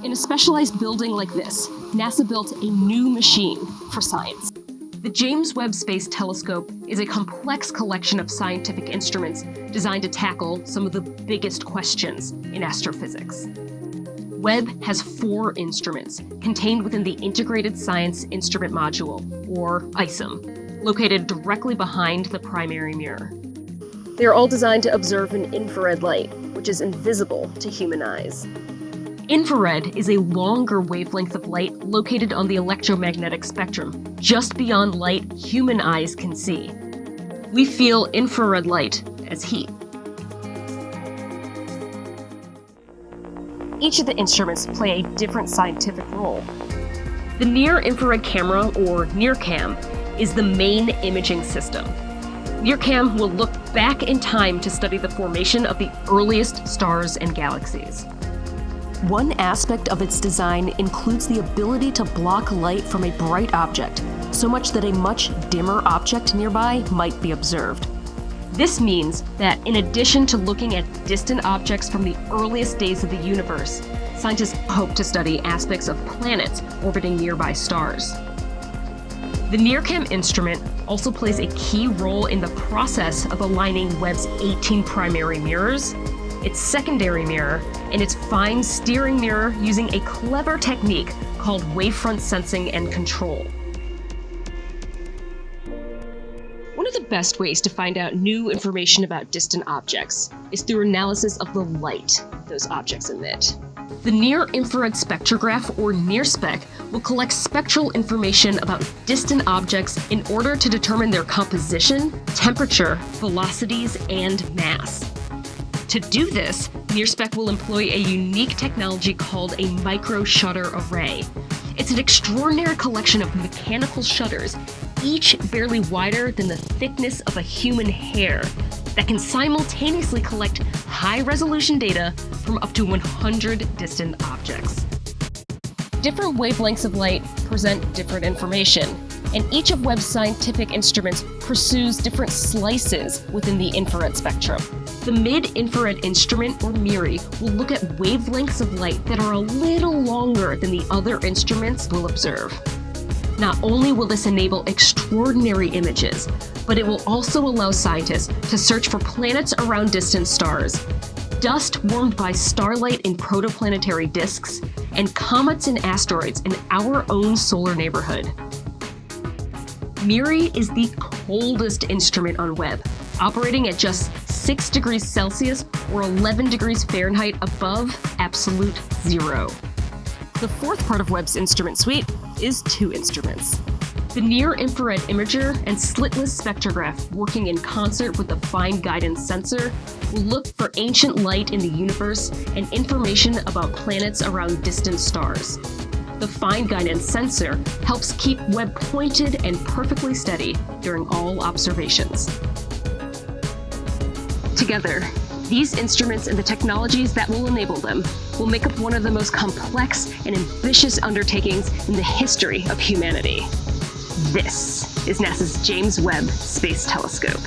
In a specialized building like this, NASA built a new machine for science. The James Webb Space Telescope is a complex collection of scientific instruments designed to tackle some of the biggest questions in astrophysics. Webb has 4 instruments contained within the Integrated Science Instrument Module, or ISIM, located directly behind the primary mirror. They are all designed to observe an infrared light, which is invisible to human eyes. Infrared is a longer wavelength of light located on the electromagnetic spectrum, just beyond light human eyes can see. We feel infrared light as heat. Each of the instruments play a different scientific role. The Near-Infrared Camera, or NIRCam, is the main imaging system. NIRCam will look back in time to study the formation of the earliest stars and galaxies. One aspect of its design includes the ability to block light from a bright object, so much that a much dimmer object nearby might be observed. This means that in addition to looking at distant objects from the earliest days of the universe, scientists hope to study aspects of planets orbiting nearby stars. The NIRCam instrument also plays a key role in the process of aligning Webb's 18 primary mirrors, its secondary mirror, and its fine steering mirror using a clever technique called wavefront sensing and control. One of the best ways to find out new information about distant objects is through analysis of the light those objects emit. The Near-Infrared Spectrograph, or NIRSpec, will collect spectral information about distant objects in order to determine their composition, temperature, velocities, and mass. To do this, NIRSpec will employ a unique technology called a micro-shutter array. It's an extraordinary collection of mechanical shutters, each barely wider than the thickness of a human hair, that can simultaneously collect high-resolution data from up to 100 distant objects. Different wavelengths of light present different information, and each of Webb's scientific instruments pursues different slices within the infrared spectrum. The mid-infrared instrument, or MIRI, will look at wavelengths of light that are a little longer than the other instruments will observe. Not only will this enable extraordinary images, but it will also allow scientists to search for planets around distant stars, dust warmed by starlight in protoplanetary disks, and comets and asteroids in our own solar neighborhood. MIRI is the coldest instrument on Webb, operating at just 6 degrees Celsius or 11 degrees Fahrenheit above absolute zero. The fourth part of Webb's instrument suite is 2 instruments. The Near-Infrared Imager and Slitless Spectrograph, working in concert with the Fine Guidance Sensor, will look for ancient light in the universe and information about planets around distant stars. The Fine Guidance Sensor helps keep Webb pointed and perfectly steady during all observations. Together, these instruments and the technologies that will enable them will make up one of the most complex and ambitious undertakings in the history of humanity. This is NASA's James Webb Space Telescope.